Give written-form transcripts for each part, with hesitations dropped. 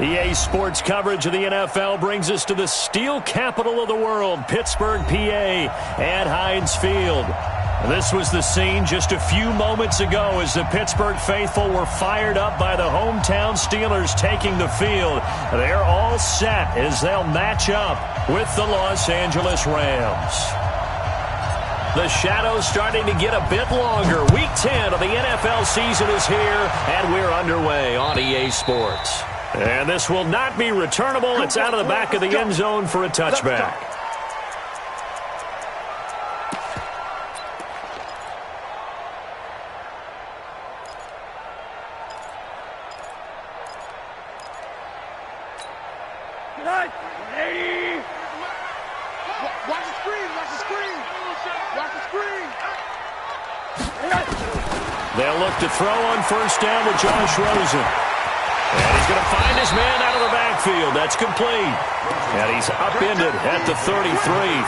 EA Sports coverage of the NFL brings us to the steel capital of the world, Pittsburgh, PA, at Heinz Field. This was the scene just a few moments ago as the Pittsburgh faithful were fired up by the hometown Steelers taking the field. They're all set as they'll match up with the Los Angeles Rams. The shadow's starting to get a bit longer. Week 10 of the NFL season is here, and we're underway on EA Sports. And this will not be returnable. It's out of the back of the end zone for a touchback. Watch the screen, watch the screen. Watch the screen. They'll look to throw on first down to Josh Rosen. And he's going to find his man out of the backfield. That's complete. And he's upended at the 33,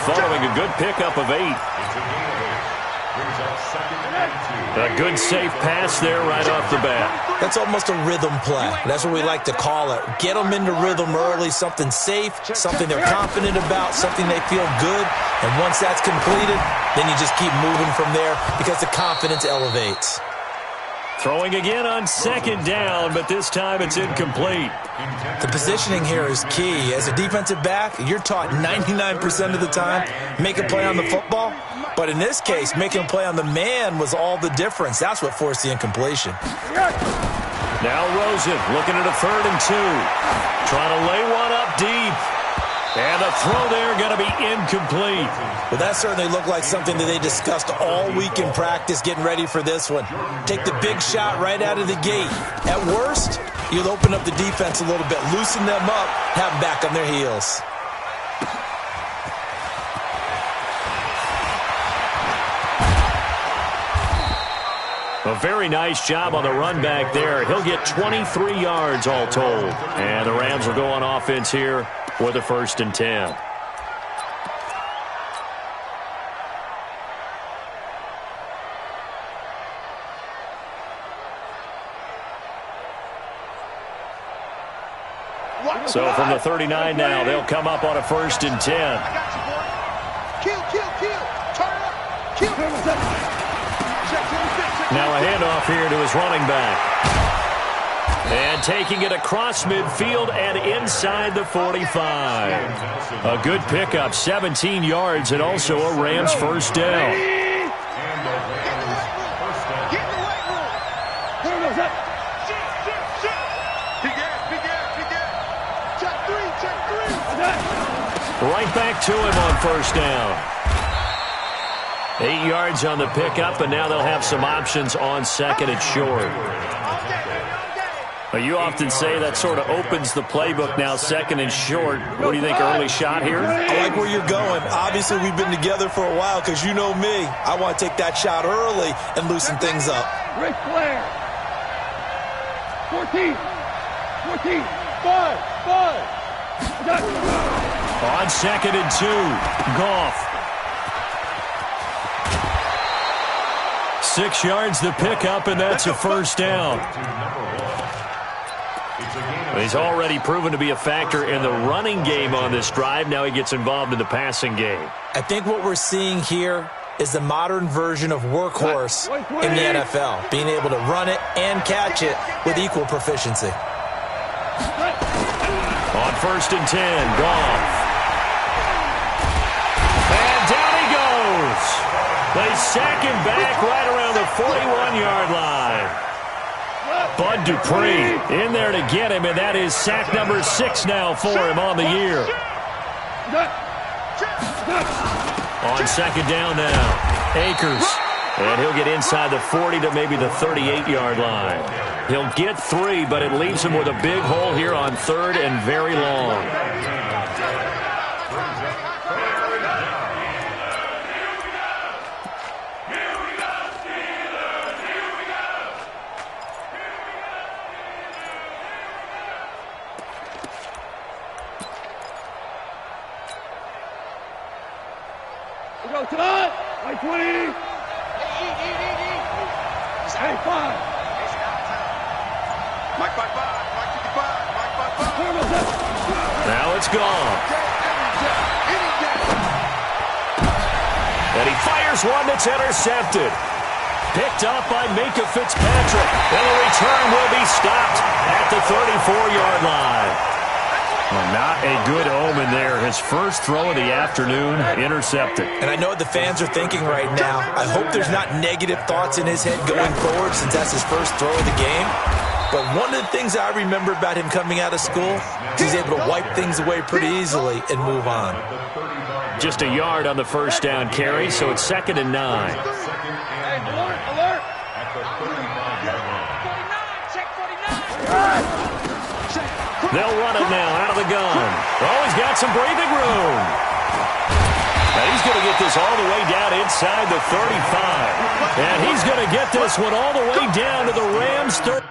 following a good pickup of 8. A good safe pass there right off the bat. That's almost a rhythm play. That's what we like to call it. Get them into rhythm early, something safe, something they're confident about, something they feel good. And once that's completed, then you just keep moving from there because the confidence elevates. Throwing again on second down, but this time it's incomplete. The positioning here is key. As a defensive back, you're taught 99% of the time, make a play on the football. But in this case, making a play on the man was all the difference. That's what forced the incompletion. Now Rosen looking at a 3rd and 2. Trying to lay one up deep. And the throw there going to be incomplete. Well, that certainly looked like something that they discussed all week in practice getting ready for this one. Take the big shot right out of the gate. At worst, you'll open up the defense a little bit, loosen them up, have them back on their heels. A very nice job on the run back there. He'll get 23 yards all told. And the Rams will go on offense here with a 1st and 10. So from the 39 now, they'll come up on a 1st and 10. Kill. Turn up. Kill. Now a handoff here to his running back. And taking it across midfield and inside the 45. A good pickup, 17 yards, and also a Rams 1st down. Right back to him on 1st down. 8 yards on the pickup, and now they'll have some options on 2nd and short. You often say that sort of opens the playbook now, 2nd and short. What do you think, early shot here? I like where you're going. Obviously, we've been together for a while because you know me. I want to take that shot early and loosen things up. Ric Flair. 14. 5. On 2nd and 2, Goff. 6 yards the pickup, and that's a 1st down. He's already proven to be a factor in the running game on this drive. Now he gets involved in the passing game. I think what we're seeing here is the modern version of workhorse in the NFL, being able to run it and catch it with equal proficiency. On 1st and 10, Goff. And down he goes. They sack him back right around the 41-yard line. Bud Dupree in there to get him, and that is sack number 6 now for him on the year. On 2nd down now, Akers. And he'll get inside the 40 to maybe the 38-yard line. He'll get 3, but it leaves him with a big hole here on 3rd and very long. We go tonight. 20. Hey, 5. Mike 55, Mike 55, Mike 55. gone. And he fires one that's intercepted. Picked up by Minka Fitzpatrick. And the return will be stopped at the 34-yard line. Well, not a good omen there. His first throw of the afternoon intercepted. And I know what the fans are thinking right now. I hope there's not negative thoughts in his head going forward since that's his first throw of the game. But one of the things I remember about him coming out of school, he's able to wipe things away pretty easily and move on. Just a yard on the first down carry, so it's 2nd and 9. Alert! They'll run it now out of the gun. Oh, he's got some breathing room. And he's going to get this all the way down inside the 35. And he's going to get this one all the way down to the Rams' 30.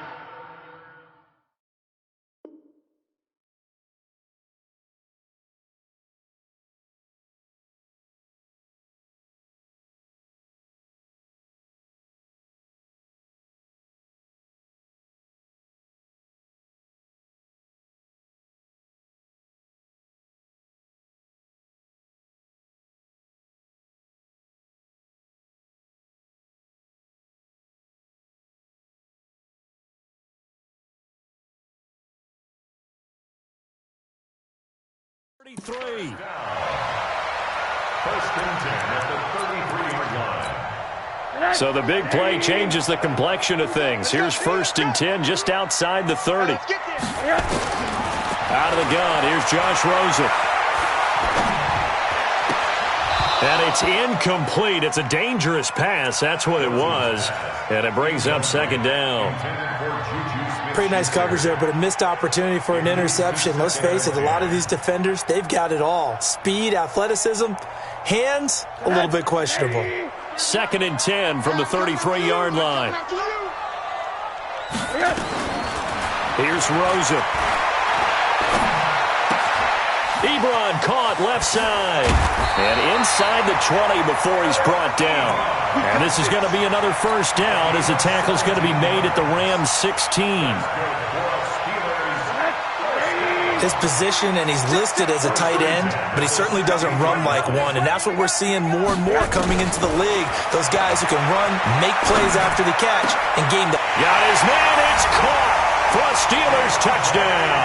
So the big play changes the complexion of things. Here's 1st and 10 just outside the 30. Out of the gun, here's Josh Rosen. And it's incomplete. It's a dangerous pass. That's what it was. And it brings up 2nd down. Pretty nice coverage there, but a missed opportunity for an interception. Let's face it, a lot of these defenders, they've got it all. Speed, athleticism, hands, a little bit questionable. 2nd and 10 from the 33-yard line. Here's Rosen. Ebron caught left side. And inside the 20 before he's brought down. And this is going to be another first down as the tackle's going to be made at the Rams' 16. His position, and he's listed as a tight end, but he certainly doesn't run like one, and that's what we're seeing more and more coming into the league. Those guys who can run, make plays after the catch, and gain the... Got his man, it's caught for a Steelers touchdown.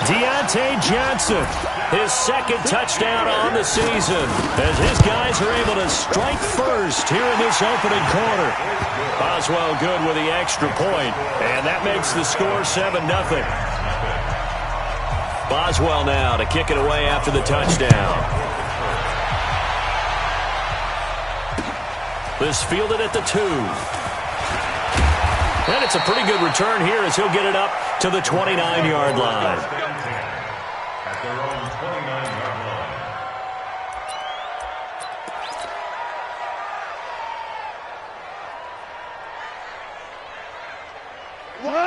Deontay Johnson, his 2nd touchdown on the season, as his guys are able to strike first here in this opening quarter. Boswell good with the extra point, and that makes the score 7-0. Boswell now to kick it away after the touchdown. This fielded at the 2. And it's a pretty good return here as he'll get it up to the 29-yard line. At their own 29-yard line.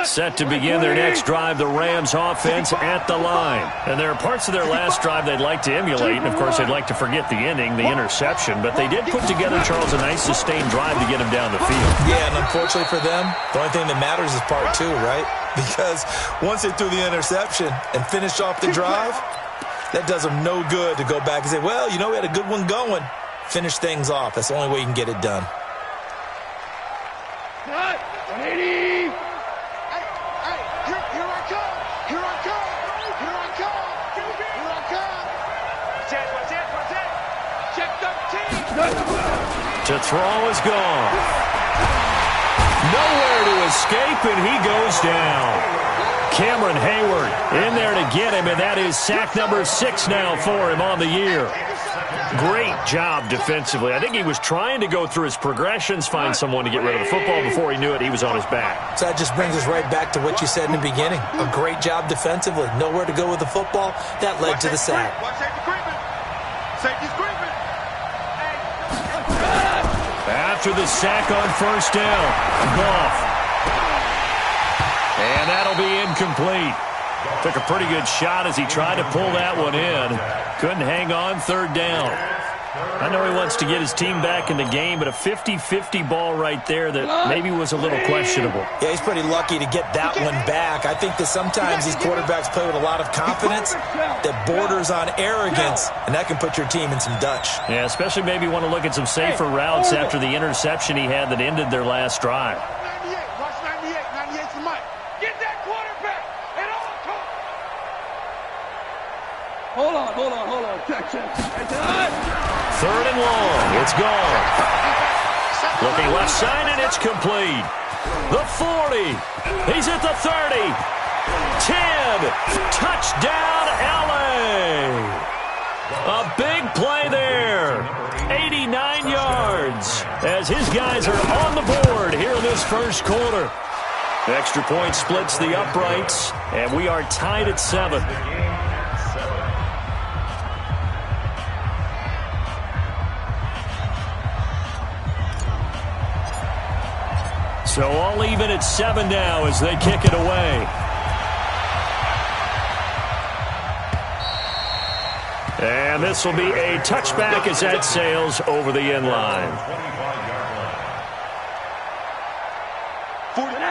Set to begin their next drive, the Rams offense at the line. And there are parts of their last drive they'd like to emulate, and of course they'd like to forget the ending, the interception, but they did put together, Charles, a nice sustained drive to get him down the field. Yeah, and unfortunately for them, the only thing that matters is part 2, right? Because once they threw the interception and finished off the drive, that does them no good to go back and say, well, you know, we had a good one going. Finish things off. That's the only way you can get it done. 180! To throw is gone. Nowhere to escape, and he goes down. Cameron Hayward in there to get him, and that is sack number 6 now for him on the year. Great job defensively. I think he was trying to go through his progressions, find someone to get rid of the football. Before he knew it, he was on his back. So that just brings us right back to what you said in the beginning. A great job defensively. Nowhere to go with the football. That led to the sack. Safety's creeping. After the sack on first down, Goff. And that'll be incomplete. Took a pretty good shot as he tried to pull that one in. Couldn't hang on, 3rd down. I know he wants to get his team back in the game, but a 50-50 ball right there that maybe was a little questionable. Yeah, he's pretty lucky to get that one back. I think that sometimes these quarterbacks play with a lot of confidence that borders on arrogance, and that can put your team in some Dutch. Yeah, especially maybe want to look at some safer routes after the interception he had that ended their last drive. 98, watch 98. 98's the mic. Get that quarterback at all costs. Hold on. Check. Third and long. It's gone. Looking left side, and it's complete. The 40. He's at the 30. 10. Touchdown, L.A. A big play there. 89 yards as his guys are on the board here in this first quarter. The extra point splits the uprights, and we are tied at 7. So all even at 7 now as they kick it away. And this will be a touchback as that sails over the end line.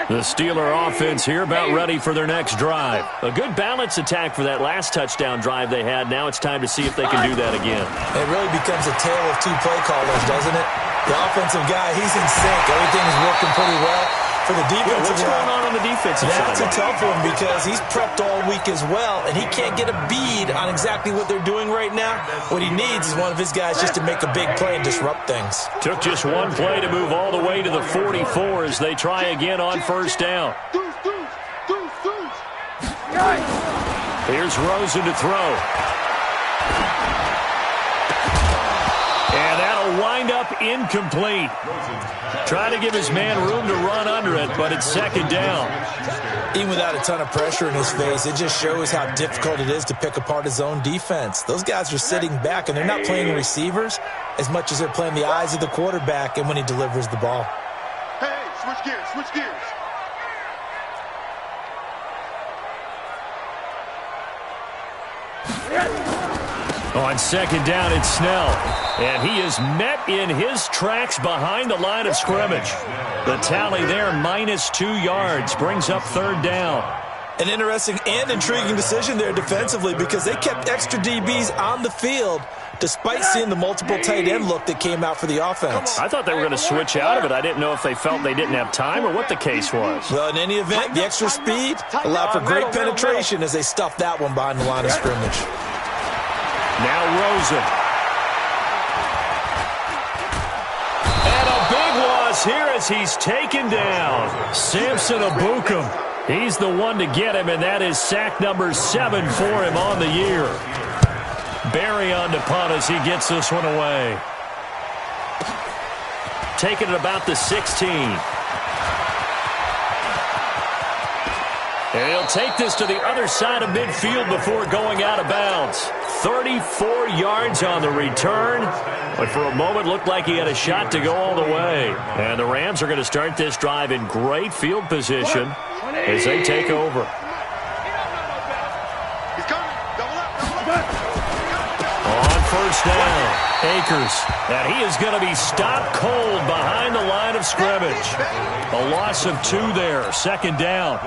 The Steeler offense here about ready for their next drive. A good balance attack for that last touchdown drive they had. Now it's time to see if they can do that again. It really becomes a tale of two play callers, doesn't it? The offensive guy, he's in sync. Everything's working pretty well. For the defensive what's going on the defensive side? That's a tough one because he's prepped all week as well, and he can't get a bead on exactly what they're doing right now. What he needs is one of his guys just to make a big play and disrupt things. Took just one play to move all the way to the 44 as they try again on first down. Here's Rosen to throw. And that'll wind up incomplete. Try to give his man room to run under it, but it's second down. Even without a ton of pressure in his face, it just shows how difficult it is to pick apart his own defense. Those guys are sitting back, and they're not playing receivers as much as they're playing the eyes of the quarterback and when he delivers the ball. Hey, switch gears. On second down, it's Snell. And he is met in his tracks behind the line of scrimmage. The tally there, -2 yards, brings up third down. An interesting and intriguing decision there defensively because they kept extra DBs on the field despite seeing the multiple tight end look that came out for the offense. I thought they were going to switch out of it. I didn't know if they felt they didn't have time or what the case was. Well, in any event, the extra speed allowed for great penetration as they stuffed that one behind the line of scrimmage. Now Rosen. And a big loss here as he's taken down. Samson Abukum. He's the one to get him, and that is sack number 7 for him on the year. Barry on to punt as he gets this one away. Taking it about the 16. And he'll take this to the other side of midfield before going out of bounds. 34 yards on the return, but for a moment looked like he had a shot to go all the way. And the Rams are going to start this drive in great field position as they take over. On first down, Akers. And he is going to be stopped cold behind the line of scrimmage. A loss of 2 there, second down.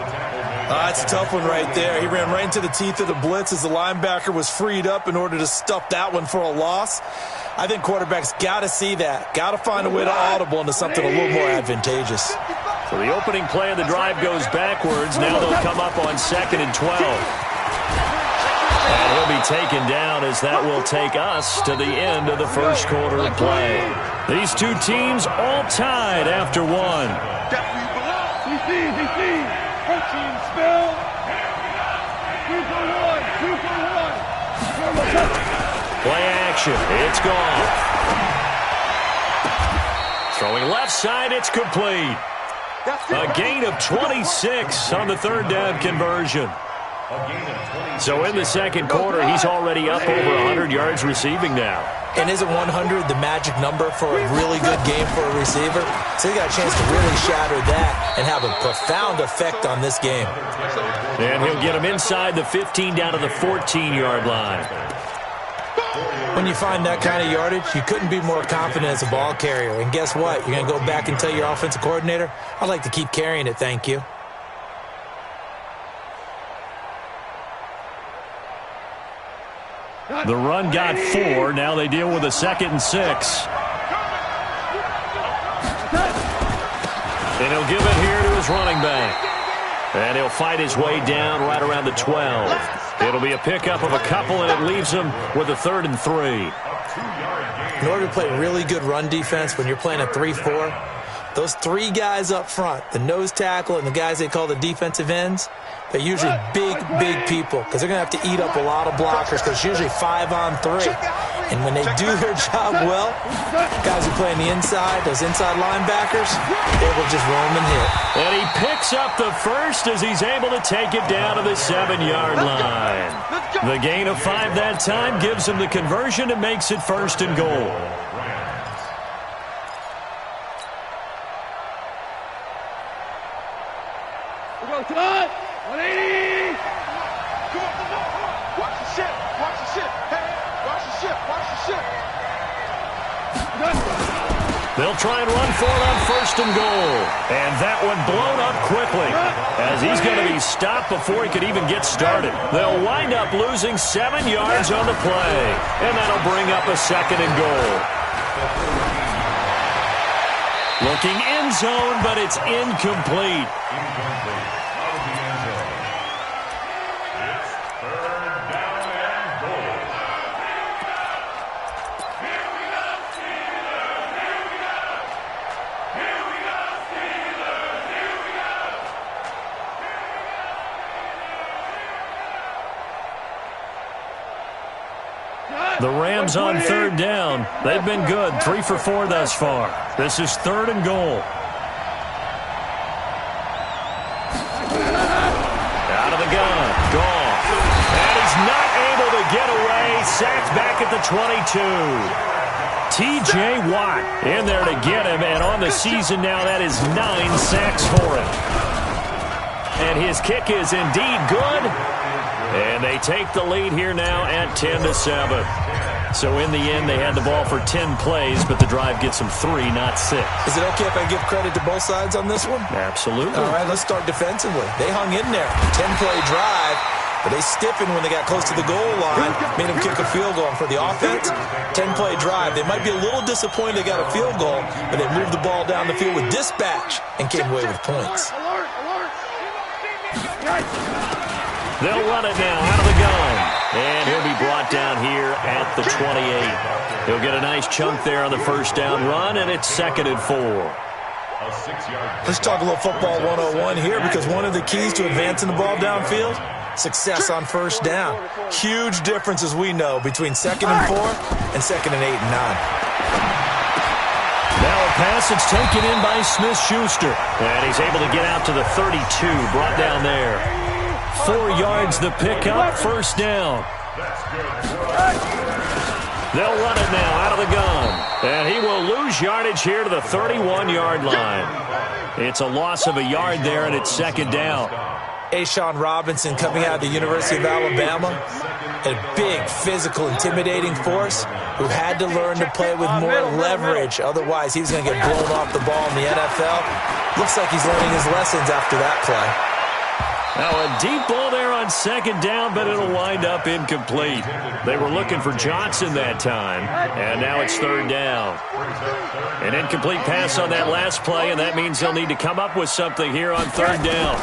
It's a tough one right there. He ran right into the teeth of the blitz as the linebacker was freed up in order to stuff that one for a loss. I think quarterbacks got to see that. Got to find a way to audible into something a little more advantageous. So the opening play of the drive goes backwards. Now they'll come up on 2nd and 12. And he'll be taken down as that will take us to the end of the first quarter of play. These two teams all tied after one. Play action. It's gone. Throwing left side. It's complete. A gain of 26 on the third down conversion. So in the second quarter, he's already up over 100 yards receiving now. And isn't 100 the magic number for a really good game for a receiver? So he got a chance to really shatter that and have a profound effect on this game. And he'll get him inside the 15 down to the 14-yard line. When you find that kind of yardage, you couldn't be more confident as a ball carrier. And guess what? You're going to go back and tell your offensive coordinator, I'd like to keep carrying it, thank you. The run got 4. Now they deal with a 2nd and 6. And he'll give it here to his running back. And he'll fight his way down right around the 12. It'll be a pickup of a couple, and it leaves him with a 3rd and 3. In order to play really good run defense when you're playing a 3-4, those 3 guys up front, the nose tackle and the guys they call the defensive ends, they're usually big people because they're going to have to eat up a lot of blockers because it's usually 5-on-3. And when they do their job well, guys who play on the inside, those inside linebackers, they will just roam and hit. And he picks up the first as he's able to take it down to the 7-yard line. The gain of 5 that time gives him the conversion and makes it 1st and goal. Cut! 180! Come on. Watch the ship. Hey, watch the ship. They'll try and run for it on 1st and goal. And that one blown up quickly as he's going to be stopped before he could even get started. They'll wind up losing 7 yards on the play. And that'll bring up a 2nd and goal. Looking end zone, but it's incomplete. The Rams on 3rd down. They've been good, 3 for 4 thus far. This is 3rd and goal. Out of the gun. Goff. And he's not able to get away. Sacked back at the 22. T.J. Watt in there to get him. And on the season now, that is 9 sacks for him. And his kick is indeed good. And they take the lead here now at 10-7. So in the end, they had the ball for 10 plays, but the drive gets them 3, not 6. Is it okay if I give credit to both sides on this one? Absolutely. All right, let's start defensively. They hung in there. 10-play drive, but they stiffened when they got close to the goal line, made them kick a field goal. And for the offense, 10-play drive. They might be a little disappointed they got a field goal, but they moved the ball down the field with dispatch and came away with points. They'll run it now out of the gun. And he'll be brought down here at the 28. He'll get a nice chunk there on the 1st down run, and it's 2nd and 4. Let's talk a little football 101 here because one of the keys to advancing the ball downfield, success on 1st down. Huge difference, as we know, between 2nd and 4 and 2nd and 8 and 9. Now a pass that's taken in by Smith-Schuster. And he's able to get out to the 32, brought down there. 4 yards the pickup, 1st down. They'll run it now out of the gun. And he will lose yardage here to the 31-yard line. It's a loss of a yard there, and it's 2nd down. Ashawn Robinson coming out of the University of Alabama, a big, physical, intimidating force who had to learn to play with more leverage. Otherwise, he was going to get blown off the ball in the NFL. Looks like he's learning his lessons after that play. Now a deep ball there on 2nd down, but it'll wind up incomplete. They were looking for Johnson that time, and now it's 3rd down. An incomplete pass on that last play, and that means they'll need to come up with something here on 3rd down.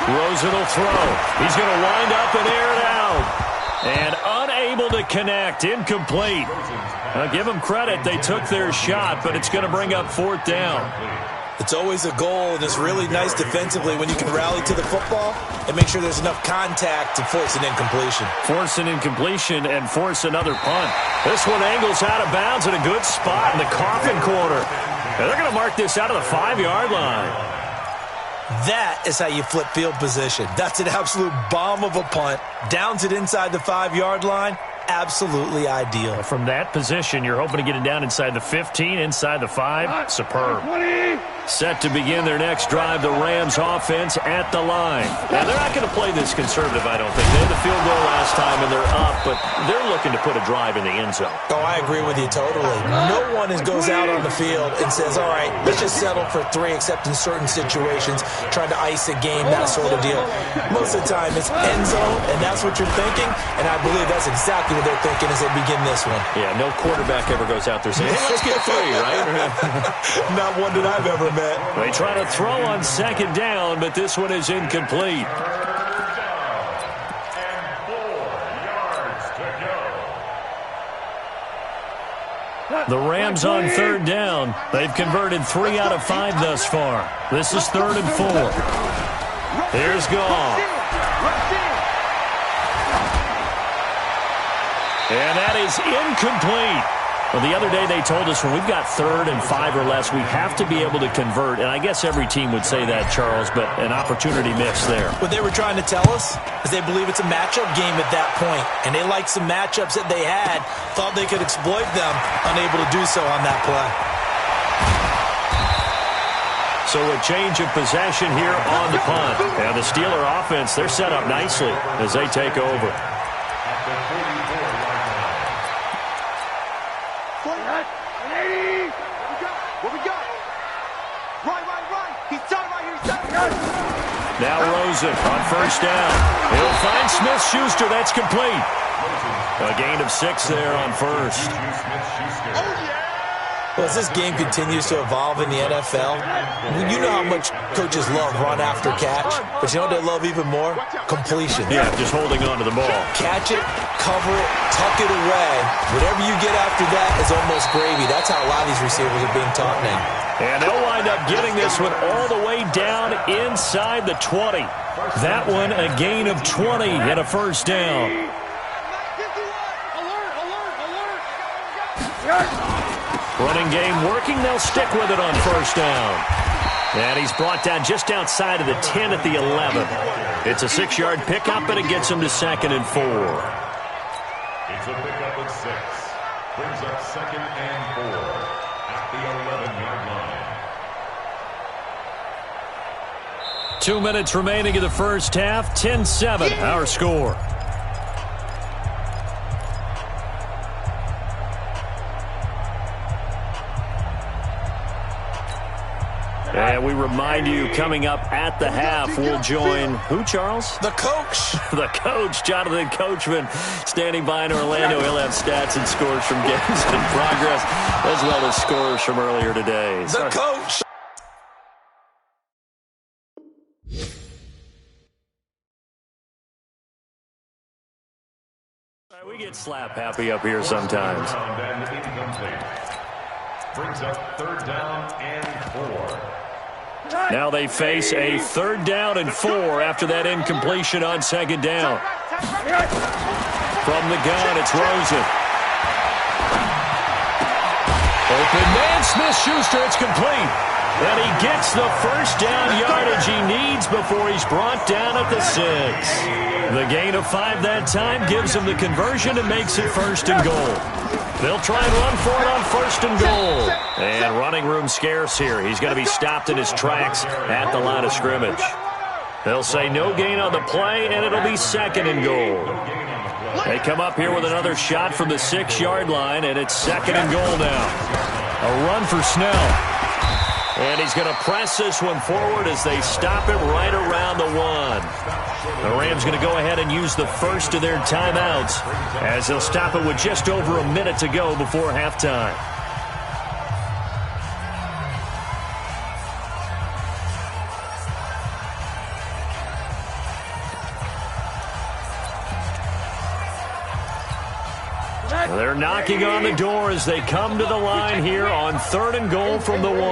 Rosen will throw. He's going to wind up and air it out. And unable to connect, incomplete. Now give them credit, they took their shot, but it's going to bring up 4th down. It's always a goal, and it's really nice defensively when you can rally to the football and make sure there's enough contact to force an incompletion. Force an incompletion and force another punt. This one angles out of bounds at a good spot in the coffin corner. And they're going to mark this out of the 5-yard line. That is how you flip field position. That's an absolute bomb of a punt. Downs it inside the 5-yard line. Absolutely ideal. From that position, you're hoping to get it down inside the 15, inside the 5. Superb. 20. Set to begin their next drive, the Rams offense at the line. Now, they're not going to play this conservative, I don't think. They had the field goal last time, and they're up, but they're looking to put a drive in the end zone. Oh, I agree with you totally. No one goes out on the field and says, all right, let's just settle for 3, except in certain situations, trying to ice a game, that sort of deal. Most of the time, it's end zone, and that's what you're thinking, and I believe that's exactly what they're thinking as they begin this one. Yeah, no quarterback ever goes out there saying, hey, let's get 3, right? Not one that I've ever met. They try to throw on second down, but this one is incomplete. The Rams on third down. They've converted 3 out of 5 thus far. This is 3rd and 4. Here's Goff. And that is incomplete. Well, the other day they told us when we've got 3rd and 5 or less, we have to be able to convert. And I guess every team would say that, Charles, but an opportunity missed there. What they were trying to tell us is they believe it's a matchup game at that point. And they liked some matchups that they had, thought they could exploit them, unable to do so on that play. So a change of possession here on the punt. Now the Steeler offense, they're set up nicely as they take over. Now Rosen on first down. He'll find Smith-Schuster. That's complete. A gain of 6 there on first. Well, as this game continues to evolve in the NFL, you know how much coaches love run after catch, but you know what they love even more? Completion. Yeah, just holding on to the ball. Catch it, cover it, tuck it away. Whatever you get after that is almost gravy. That's how a lot of these receivers are being taught now. And they'll wind up getting this one all the way down inside the 20. That one a gain of 20 and a first down. Running game working. They'll stick with it on first down. And he's brought down just outside of the 10 at the 11. It's a 6-yard pickup, and it gets him to 2nd and 4. It's a pickup at 6. Brings up 2nd and 4 at the 11-yard line. 2 minutes remaining in the first half. 10-7, our score. And we remind you, coming up at the half, we'll join who, Charles? The coach. The coach, Jonathan Coachman, standing by in Orlando. He'll have stats and scores from games in progress, as well as scores from earlier today. The coach. We get slap happy up here sometimes. Brings up 3rd down and 4. Now they face a 3rd down and 4 after that incompletion on 2nd down. From the gun, it's Rosen. Open man, Smith-Schuster, it's complete. And he gets the first down yardage he needs before he's brought down at the 6. The gain of 5 that time gives him the conversion and makes it 1st and goal. They'll try and run for it on 1st and goal. And running room scarce here. He's going to be stopped in his tracks at the line of scrimmage. They'll say no gain on the play, and it'll be 2nd and goal. They come up here with another shot from the 6-yard line, and it's 2nd and goal now. A run for Snell. And he's going to press this one forward as they stop him right around the 1. The Rams going to go ahead and use the first of their timeouts as they'll stop it with just over a minute to go before halftime. They're knocking on the door as they come to the line here on 3rd and goal from the 1. From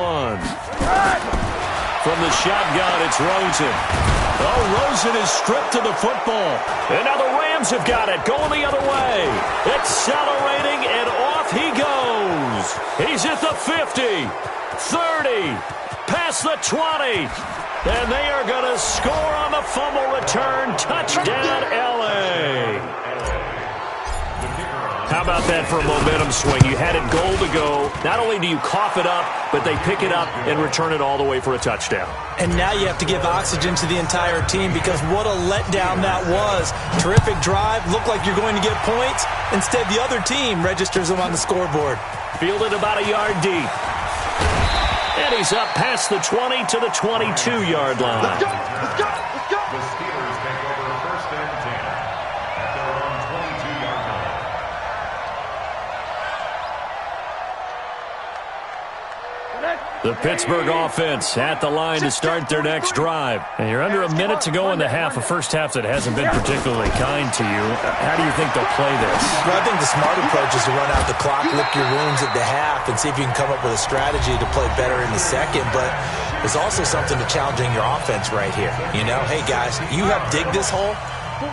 the shotgun, it's Rosen. Oh, Rosen is stripped to the football. And now the Rams have got it, going the other way. Accelerating, and off he goes. He's at the 50, 30, past the 20. And they are going to score on the fumble return. Touchdown, L.A. How about that for a momentum swing? You had it goal to go. Not only do you cough it up, but they pick it up and return it all the way for a touchdown. And now you have to give oxygen to the entire team because what a letdown that was. Terrific drive. Looked like you're going to get points. Instead, the other team registers them on the scoreboard. Fielded about a yard deep. And he's up past the 20 to the 22-yard line. Let's go! Let's go! Let's go! The Steelers take over first and 10 at their own 22-yard line. The Pittsburgh offense at the line to start their next drive. And you're under a minute to go in the half, a first half that hasn't been particularly kind to you. How do you think they'll play this? Well, I think the smart approach is to run out the clock, lick your wounds at the half, and see if you can come up with a strategy to play better in the second. But there's also something to challenging your offense right here. You know, hey, guys, you have digged this hole.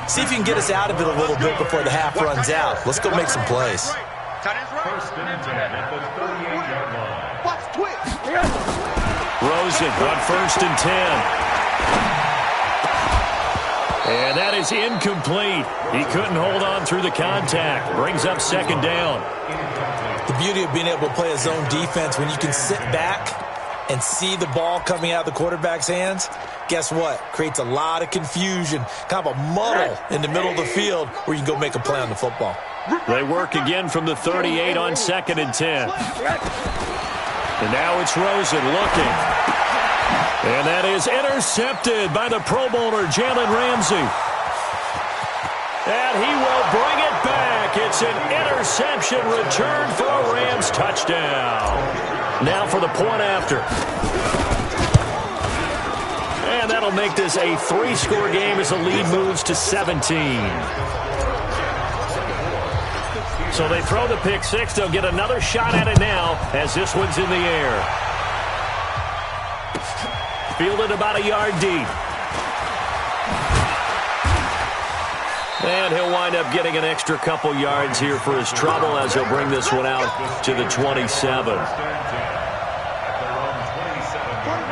See if you can get us out of it a little bit before the half runs out. Let's go make some plays. First and 10 at the 38-yard line. Watch twitch. Rosen on first and 10. And that is incomplete. He couldn't hold on through the contact. Brings up second down. The beauty of being able to play a zone defense when you can sit back and see the ball coming out of the quarterback's hands, guess what? Creates a lot of confusion, kind of a muddle in the middle of the field where you can go make a play on the football. They work again from the 38 on second and 10. And now it's Rosen looking. And that is intercepted by the Pro Bowler, Jalen Ramsey. And he will bring it back. It's an interception return for a Rams touchdown. Now for the point after. And that'll make this a 3-score game as the lead moves to 17. So they throw the pick six. They'll get another shot at it now as this one's in the air. Fielded about a yard deep. And he'll wind up getting an extra couple yards here for his trouble as he'll bring this one out to the 27.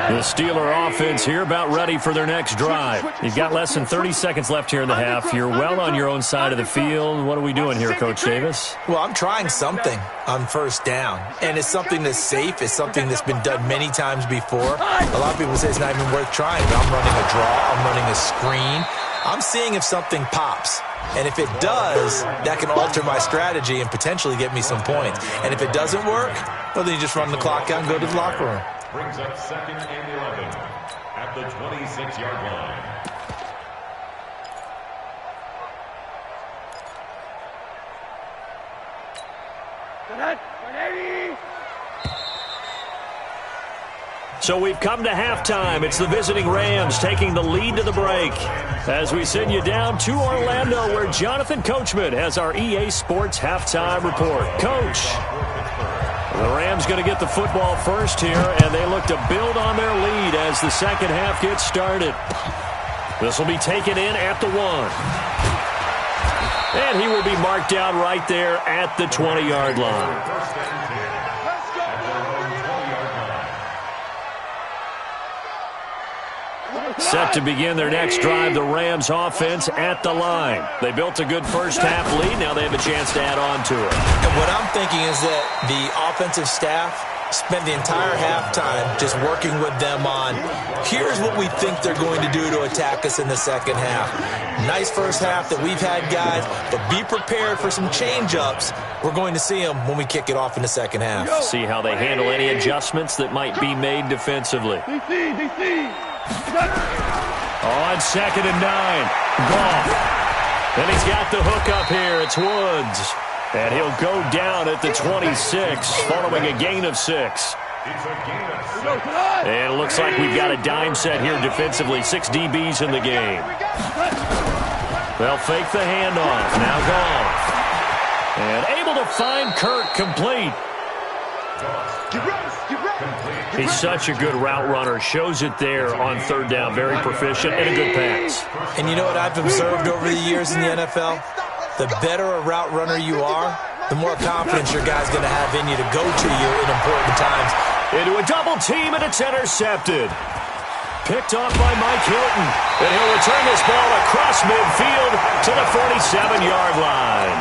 The Steeler offense here about ready for their next drive. You've got less than 30 seconds left here in the half. You're well on your own side of the field. What are we doing here, Coach Davis? Well, I'm trying something on first down, and it's something that's safe. It's something that's been done many times before. A lot of people say it's not even worth trying, but I'm running a draw. I'm running a screen. I'm seeing if something pops. And if it does, that can alter my strategy and potentially get me some points. And if it doesn't work, well, then you just run the clock out and go to the locker room. Brings up second and 11 at the 26-yard line. So we've come to halftime. It's the visiting Rams taking the lead to the break. As we send you down to Orlando, where Jonathan Coachman has our EA Sports halftime report. Coach, the Rams going to get the football first here, and they look to build on their lead as the second half gets started. This will be taken in at the 1. And he will be marked down right there at the 20-yard line. Set to begin their next drive, the Rams offense at the line. They built a good first half lead. Now they have a chance to add on to it. And what I'm thinking is that the offensive staff spent the entire halftime just working with them on, here's what we think they're going to do to attack us in the second half. Nice first half that we've had, guys, but be prepared for some change-ups. We're going to see them when we kick it off in the second half. See how they handle any adjustments that might be made defensively. On second and 9, Goff. And he's got the hook up here. It's Woods. And he'll go down at the 26 following a gain of 6. And it looks like we've got a dime set here defensively. 6 DBs in the game. They'll fake the handoff. Now Goff. And able to find Kirk complete. He's such a good route runner. Shows it there on third down. Very proficient and a good pass. And you know what I've observed over the years in the NFL? The better a route runner you are, the more confidence your guy's going to have in you to go to you in important times. Into a double team, and it's intercepted. Picked off by Mike Hilton. And he'll return this ball across midfield to the 47-yard line.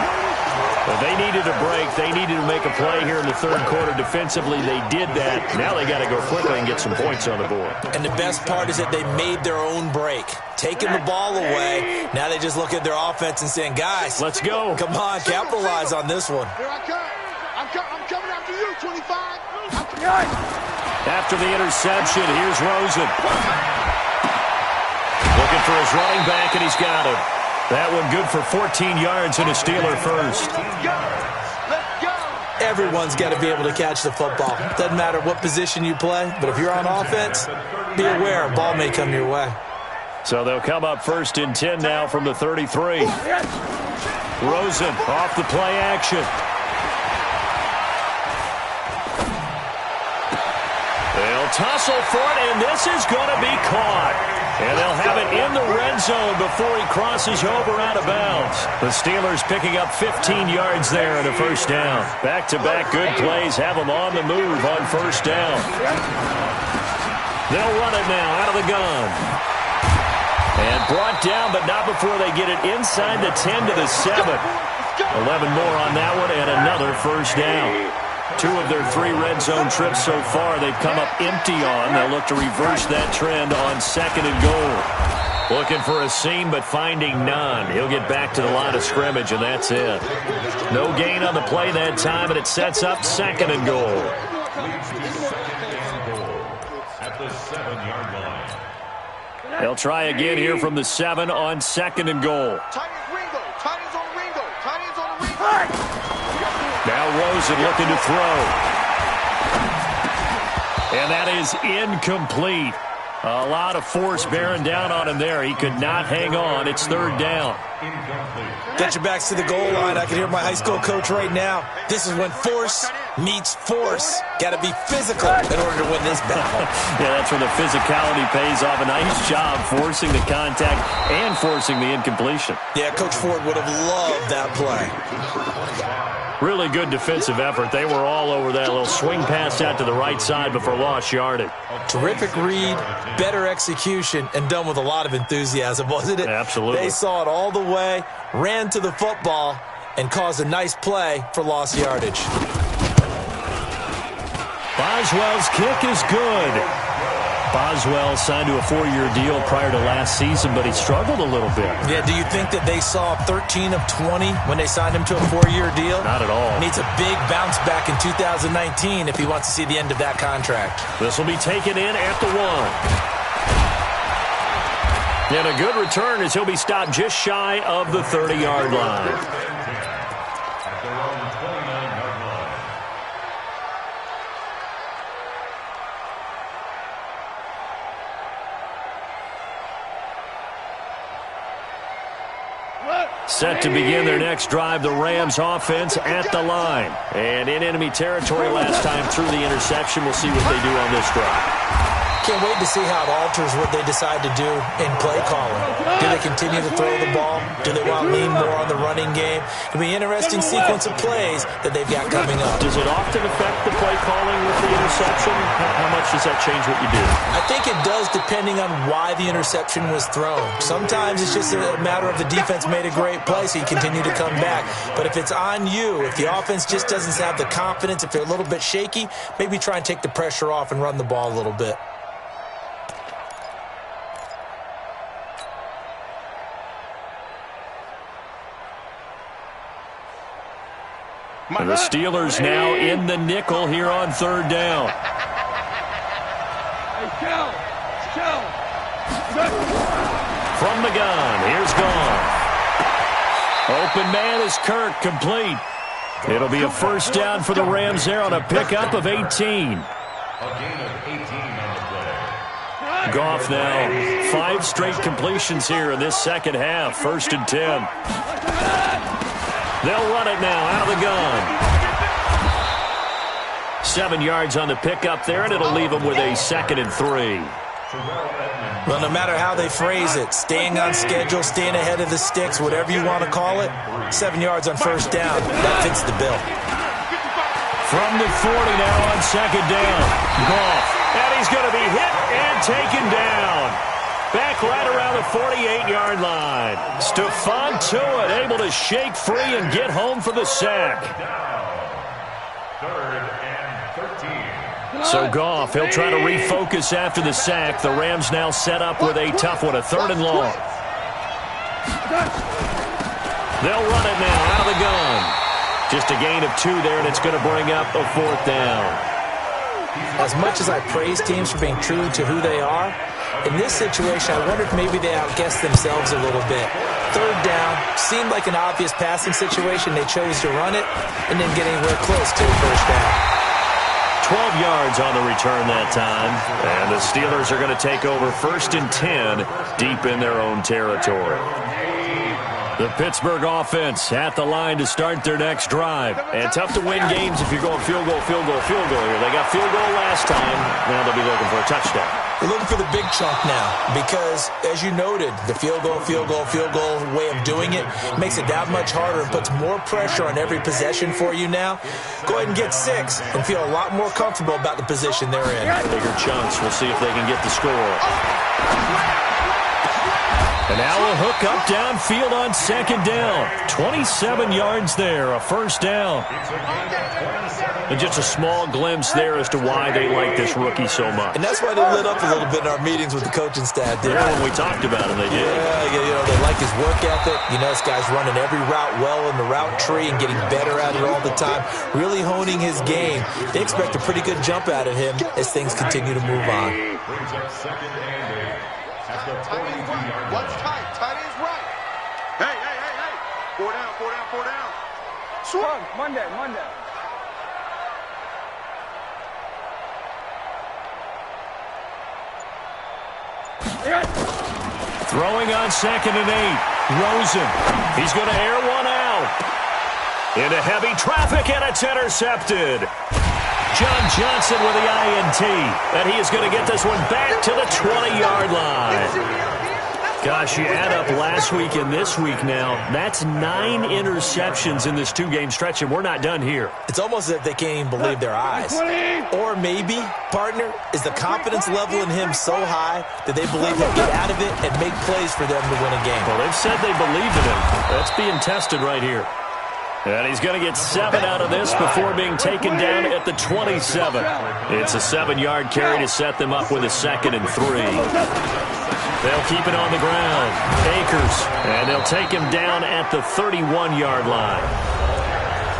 Well, they needed a break. They needed to make a play here in the third quarter. Defensively, they did that. Now they got to go quickly and get some points on the board. And the best part is that they made their own break. Taking the ball away, now they just look at their offense and saying, guys, let's go. Come on, capitalize on this one. Here I come. I'm coming after you, 25. After the interception, here's Rosen. Looking for his running back, and he's got him. That one good for 14 yards and a Steeler first. Let's go. Everyone's got to be able to catch the football. Doesn't matter what position you play, but if you're on offense, be aware a ball may come your way. So they'll come up 1st and 10 now from the 33. Rosen off the play action. They'll tussle for it, and this is going to be caught. And they'll have it in the red zone before he crosses over out of bounds. The Steelers picking up 15 yards there and a first down. Back-to-back good plays have them on the move on first down. They'll run it now out of the gun. And brought down, but not before they get it inside the 10 to the 7. 11 more on that one and another first down. 2 of their 3 red zone trips so far they've come up empty on. They'll look to reverse that trend on 2nd and goal. Looking for a seam, but finding none. He'll get back to the line of scrimmage, and that's it. No gain on the play that time, and it sets up 2nd and goal. At the 7-yard line. They'll try again here from the 7 on 2nd and goal. Tight ends on Ringo. Now Rosen looking to throw. And that is incomplete. A lot of force bearing down on him there. He could not hang on. It's 3rd down. Get your backs to the goal line. I can hear my high school coach right now. This is when force meets force. Got to be physical in order to win this battle. Yeah, that's when the physicality pays off. A nice job forcing the contact and forcing the incompletion. Yeah, Coach Ford would have loved that play. Really good defensive effort. They were all over that little swing pass out to the right side before lost yardage. Terrific read, better execution, and done with a lot of enthusiasm, wasn't it? Absolutely. They saw it all the way, ran to the football, and caused a nice play for lost yardage. Boswell's kick is good. Boswell signed to a 4-year deal prior to last season, but he struggled a little bit. Yeah, do you think that they saw 13 of 20 when they signed him to a 4-year deal? Not at all. Needs a big bounce back in 2019 if he wants to see the end of that contract. This will be taken in at the 1. And a good return as he'll be stopped just shy of the 30-yard line. Set to begin their next drive, the Rams offense at the line. And in enemy territory last time through the interception. We'll see what they do on this drive. Can't wait to see how it alters what they decide to do in play calling. Do they continue to throw the ball? Do they want to lean more on the running game? It'll be an interesting sequence of plays that they've got coming up. Does it often affect the play calling with the interception? How much does that change what you do? I think it does depending on why the interception was thrown. Sometimes it's just a matter of the defense made a great play, so you continue to come back. But if it's on you, if the offense just doesn't have the confidence, if they're a little bit shaky, maybe try and take the pressure off and run the ball a little bit. And the Steelers now in the nickel here on 3rd down. From the gun, here's Goff. Open man is Kirk, complete. It'll be a first down for the Rams there on a pickup of 18. A gain of 18 on the play. Goff now 5 straight completions here in this second half. 1st and 10. They'll run it now out of the gun. 7 yards on the pickup there, and it'll leave them with a 2nd and 3. Well, no matter how they phrase it, staying on schedule, staying ahead of the sticks, whatever you want to call it, 7 yards on 1st down, that fits the bill. From the 40 now on 2nd down. Goff, and he's going to be hit and taken down. Back right around the 48-yard line. Stephon Tuitt able to shake free and get home for the sack. Third and 13. So Goff, he'll try to refocus after the sack. The Rams now set up with a tough one, a 3rd and long. They'll run it now out of the gun. Just a gain of 2 there, and it's going to bring up a 4th down. As much as I praise teams for being true to who they are, in this situation, I wonder if maybe they outguessed themselves a little bit. 3rd down, seemed like an obvious passing situation. They chose to run it and didn't get anywhere close to a 1st down. 12 yards on the return that time, and the Steelers are going to take over 1st and 10 deep in their own territory. The Pittsburgh offense at the line to start their next drive. And tough to win games if you're going field goal here. They got field goal last time. Now they'll be looking for a touchdown. They're looking for the big chunk now because, as you noted, the field goal way of doing it makes it that much harder and puts more pressure on every possession for you now. Go ahead and get 6 and feel a lot more comfortable about the position they're in. Bigger chunks. We'll see if they can get the score. And now a hook up downfield on 2nd down. 27 yards there, a 1st down. And just a small glimpse there as to why they like this rookie so much. And that's why they lit up a little bit in our meetings with the coaching staff. Yeah, when we talked about him, they did. Yeah, they like his work ethic. You know, this guy's running every route well in the route tree and getting better at it all the time, really honing his game. They expect a pretty good jump out of him as things continue to move on. Brings up 2nd and 8 at the 42-yard line. What's tight? Tight is right. Hey. 4 down. Swung. Monday. Throwing on 2nd and 8. Rosen. He's going to air one out. Into heavy traffic, and it's intercepted. John Johnson with the INT. And he is going to get this one back to the 20-yard line. Gosh, you add up last week and this week now, that's 9 interceptions in this 2-game stretch, and we're not done here. It's almost as if they can't even believe their eyes. Or maybe, partner, is the confidence level in him so high that they believe he'll get out of it and make plays for them to win a game. Well, they've said they believe in him. That's being tested right here. And he's going to get 7 out of this before being taken down at the 27. It's a 7-yard carry to set them up with a 2nd and 3. They'll keep it on the ground. Akers, and they'll take him down at the 31-yard line.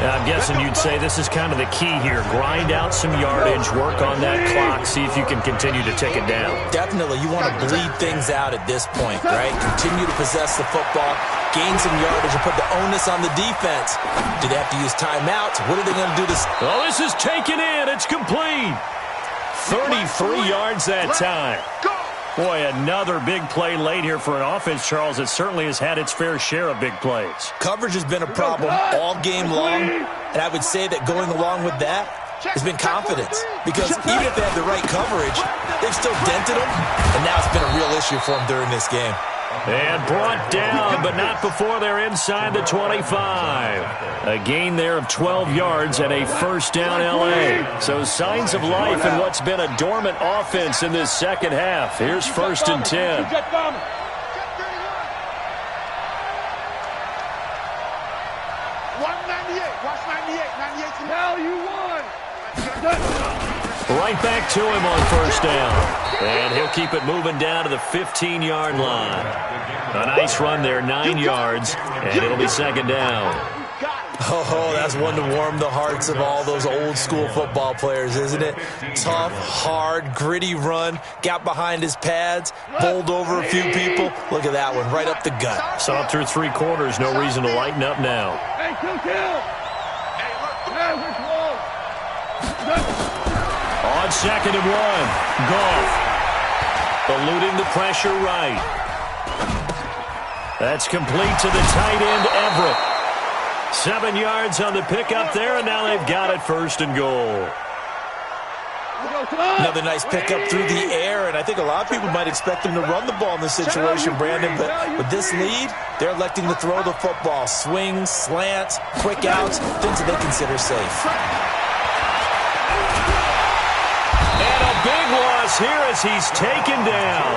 I'm guessing you'd say this is kind of the key here. Grind out some yardage, work on that clock, see if you can continue to tick it down. Definitely. You want to bleed things out at this point, right? Continue to possess the football, gain some yardage, and put the onus on the defense. Do they have to use timeouts? What are they going to do to... Oh, this is taken in. It's complete. 33 yards that time. Boy, another big play late here for an offense, Charles, that certainly has had its fair share of big plays. Coverage has been a problem all game long, and I would say that going along with that has been confidence. Because even if they have the right coverage, they've still dented them, and now it's been a real issue for them during this game. And brought down, but not before they're inside the 25. A gain there of 12 yards and a 1st down L.A. So signs of life in what's been a dormant offense in this second half. Here's 1st and 10. Now you won. Right back to him on 1st down. And he'll keep it moving down to the 15-yard line. A nice run there, 9 yards, and it'll be 2nd down. Oh, that's one to warm the hearts of all those old-school football players, isn't it? Tough, hard, gritty run, got behind his pads, bowled over a few people. Look at that one, right up the gut. Saw it through 3 quarters, no reason to lighten up now. Hey, kill. Hey, which wall? On 2nd and 1, Goff. Eluding the pressure right. That's complete to the tight end, Everett. 7 yards on the pickup there, and now they've got it 1st and goal. Another nice pickup through the air, and I think a lot of people might expect them to run the ball in this situation, Brandon, but with this lead, they're electing to throw the football. Swings, slants, quick outs, things that they consider safe. And a big loss here as he's taken down.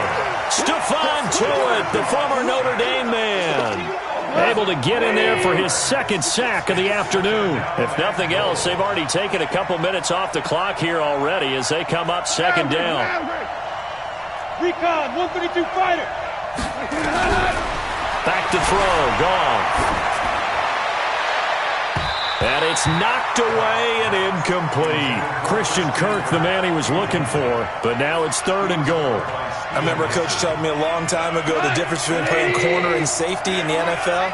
Stephon Tuitt, the former Notre Dame man, able to get in there for his second sack of the afternoon. If nothing else, they've already taken a couple minutes off the clock here already as they come up second down. Recon, 132 fighter. Back to throw, gone. And it's knocked away and incomplete. Christian Kirk, the man he was looking for, but now it's 3rd and goal. I remember a coach telling me a long time ago the difference between playing corner and safety in the NFL.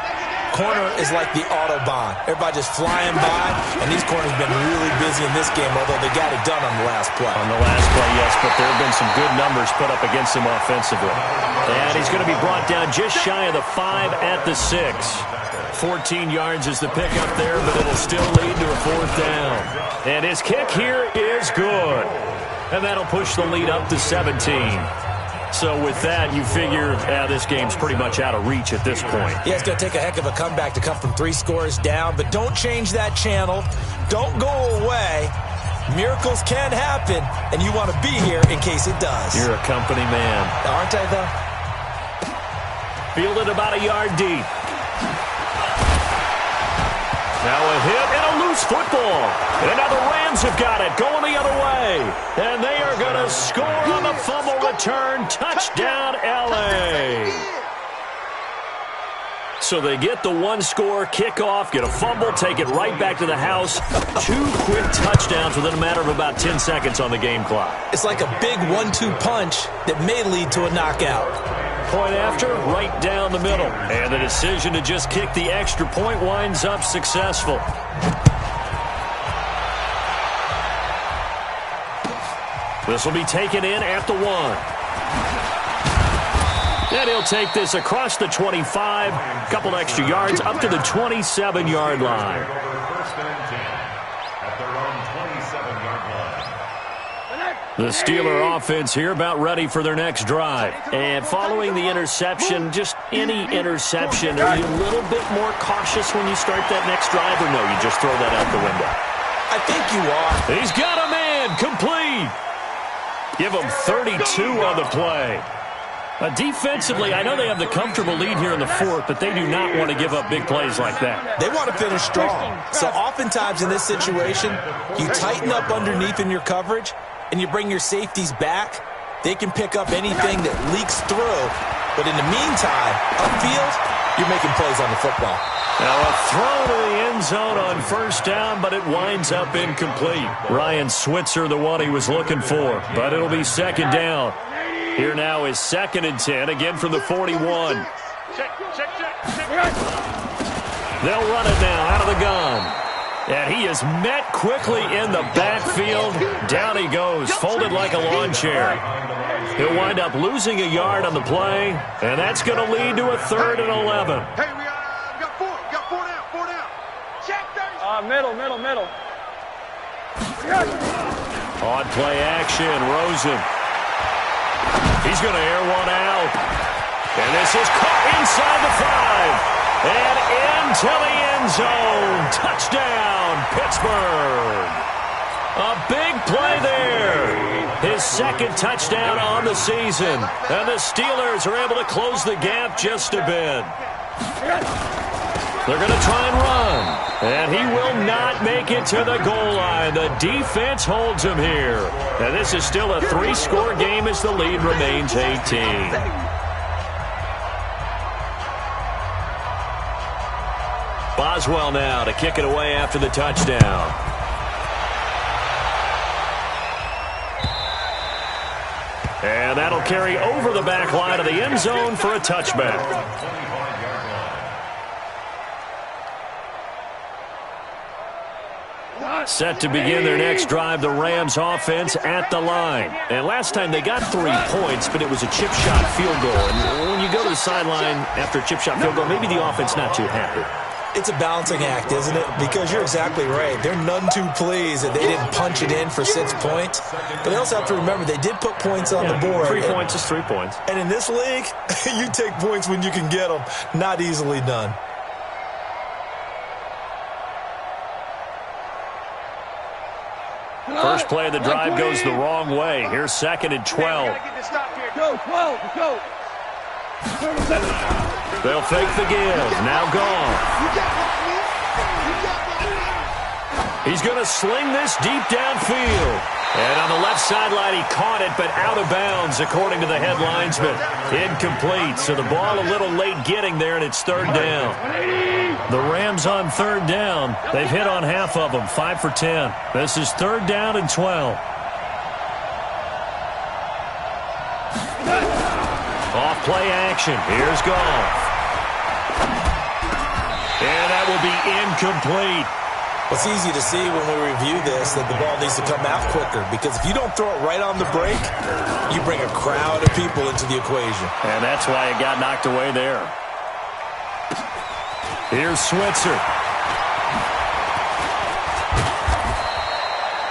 Corner is like the Autobahn. Everybody just flying by, and these corners have been really busy in this game, although they got it done on the last play. On the last play, yes, but there have been some good numbers put up against him offensively. And he's going to be brought down just shy of the 5 at the 6. 14 yards is the pickup there, but it'll still lead to a 4th down. And his kick here is good. And that'll push the lead up to 17. So with that, you figure this game's pretty much out of reach at this point. Yeah, it's going to take a heck of a comeback to come from 3 scores down, but don't change that channel. Don't go away. Miracles can happen, and you want to be here in case it does. You're a company man. Aren't I, though? Fielded about a yard deep. Now a hit and a loose football. And now the Rams have got it, going the other way. And they are going to score on the fumble return. Touchdown, L.A. So they get the 1-score kickoff, get a fumble, take it right back to the house. 2 quick touchdowns within a matter of about 10 seconds on the game clock. It's like a big 1-2 punch that may lead to a knockout. Point after, right down the middle. And the decision to just kick the extra point winds up successful. This will be taken in at the 1. And he'll take this across the 25. Couple extra yards up to the 27-yard line. The Steeler offense here about ready for their next drive. And following the interception, just any interception, are you a little bit more cautious when you start that next drive, or no, you just throw that out the window? I think you are. He's got a man, complete. Give him 32 on the play. Defensively, I know they have the comfortable lead here in the 4th, but they do not want to give up big plays like that. They want to finish strong. So oftentimes in this situation, you tighten up underneath in your coverage, and you bring your safeties back. They can pick up anything that leaks through. But in the meantime, upfield, you're making plays on the football. Now a throw to the end zone on 1st down, but it winds up incomplete. Ryan Switzer, the one he was looking for, but it'll be 2nd down. Here now is 2nd and 10, again from the 41. They'll run it now out of the gun. And he is met quickly in the backfield. Down he goes, folded like a lawn chair. He'll wind up losing a yard on the play, and that's going to lead to a 3rd and 11. Hey, we got 4. We got 4 down. 4 down. Check those. Middle. On play action, Rosen. He's going to air one out. And this is caught inside the 5. And into the end zone. Touchdown, Pittsburgh. A big play there. His 2nd touchdown on the season. And the Steelers are able to close the gap just a bit. They're going to try and run. And he will not make it to the goal line. The defense holds him here. And this is still a 3-score game as the lead remains 18. Boswell now to kick it away after the touchdown. And that'll carry over the back line of the end zone for a touchback. Set to begin their next drive, the Rams offense at the line. And last time they got 3 points, but it was a chip shot field goal. And when you go to the sideline after a chip shot field goal, maybe the offense not too happy. It's a balancing act, isn't it? Because you're exactly right. They're none too pleased that they didn't punch it in for 6 points. But they also have to remember they did put points on the board. 3 points is 3 points. And in this league, you take points when you can get them. Not easily done. First play of the drive goes the wrong way. Here's 2nd and 12. Go, 12, go. They'll fake the give. Now gone. He's going to sling this deep downfield. And on the left sideline, he caught it, but out of bounds, according to the head linesman. Incomplete. So the ball a little late getting there, and it's 3rd down. The Rams on 3rd down. They've hit on half of them, 5 for 10. This is 3rd down and 12. Off play action. Here's Goff. And that will be incomplete. It's easy to see when we review this that the ball needs to come out quicker, because if you don't throw it right on the break, you bring a crowd of people into the equation. And that's why it got knocked away there. Here's Switzer.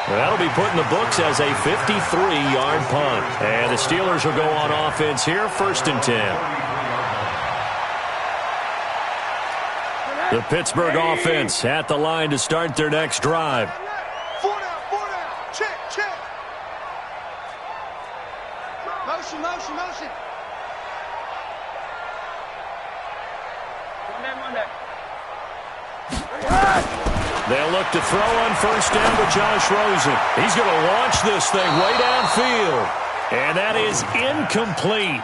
That'll be put in the books as a 53-yard punt. And the Steelers will go on offense here, 1st and 10. The Pittsburgh offense at the line to start their next drive. 4 down. Check. Motion. They'll look to throw on 1st down to Josh Rosen. He's going to launch this thing way downfield. And that is incomplete.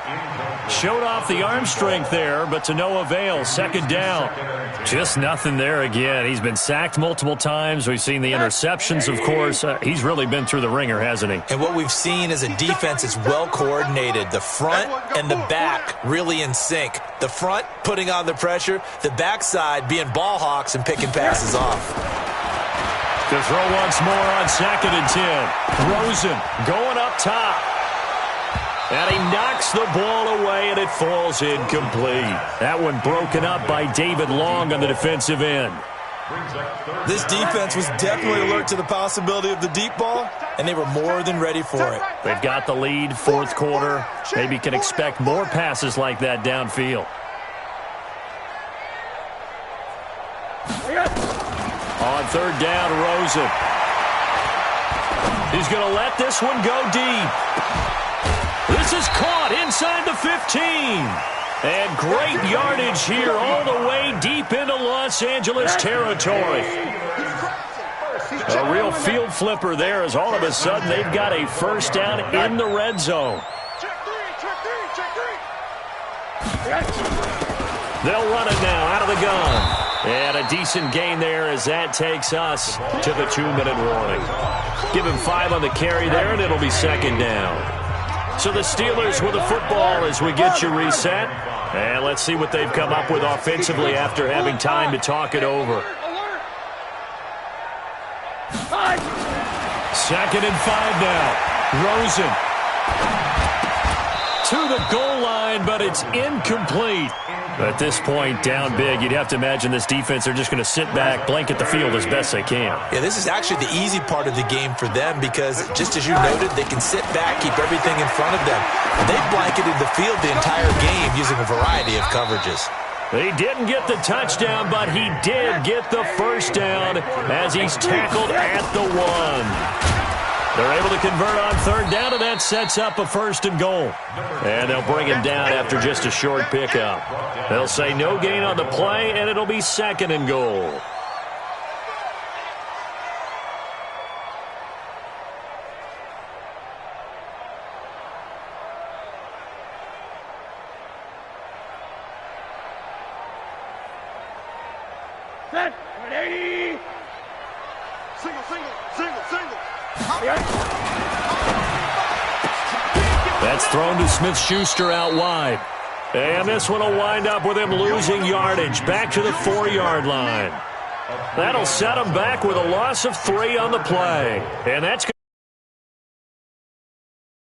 Showed off the arm strength there, but to no avail. 2nd down. Just nothing there again. He's been sacked multiple times. We've seen the interceptions, of course. He's really been through the ringer, hasn't he? And what we've seen is a defense that's well coordinated. The front and the back really in sync. The front putting on the pressure. The backside being ball hawks and picking passes off. To throw once more on 2nd and 10. Rosen going up top. And he knocks the ball away, and it falls incomplete. That one broken up by David Long on the defensive end. This defense was definitely alert to the possibility of the deep ball, and they were more than ready for it. They've got the lead, 4th quarter. Maybe can expect more passes like that downfield. On 3rd down, Rosen. He's going to let this one go deep. This is caught inside the 15. And great yardage here all the way deep into Los Angeles territory. A real field flipper there, as all of a sudden they've got a 1st down in the red zone. Check three. They'll run it now out of the gun. And a decent gain there as that takes us to the 2-minute warning. Give him 5 on the carry there, and it'll be 2nd down. So the Steelers with the football as we get you reset. And let's see what they've come up with offensively after having time to talk it over. 2nd and 5 now. Rosen to the goal line, but it's incomplete. At this point, down big, you'd have to imagine this defense are just going to sit back, blanket the field as best they can. Yeah, this is actually the easy part of the game for them because, just as you noted, they can sit back, keep everything in front of them. They've blanketed the field the entire game using a variety of coverages. He didn't get the touchdown, but he did get the 1st down as he's tackled at the 1. They're able to convert on 3rd down, and that sets up a 1st and goal. And they'll bring him down after just a short pickup. They'll say no gain on the play, and it'll be 2nd and goal. Set. 180. Single. That's thrown to Smith-Schuster out wide. And this one will wind up with him losing yardage back to the 4-yard line. That'll set him back with a loss of 3 on the play. And that's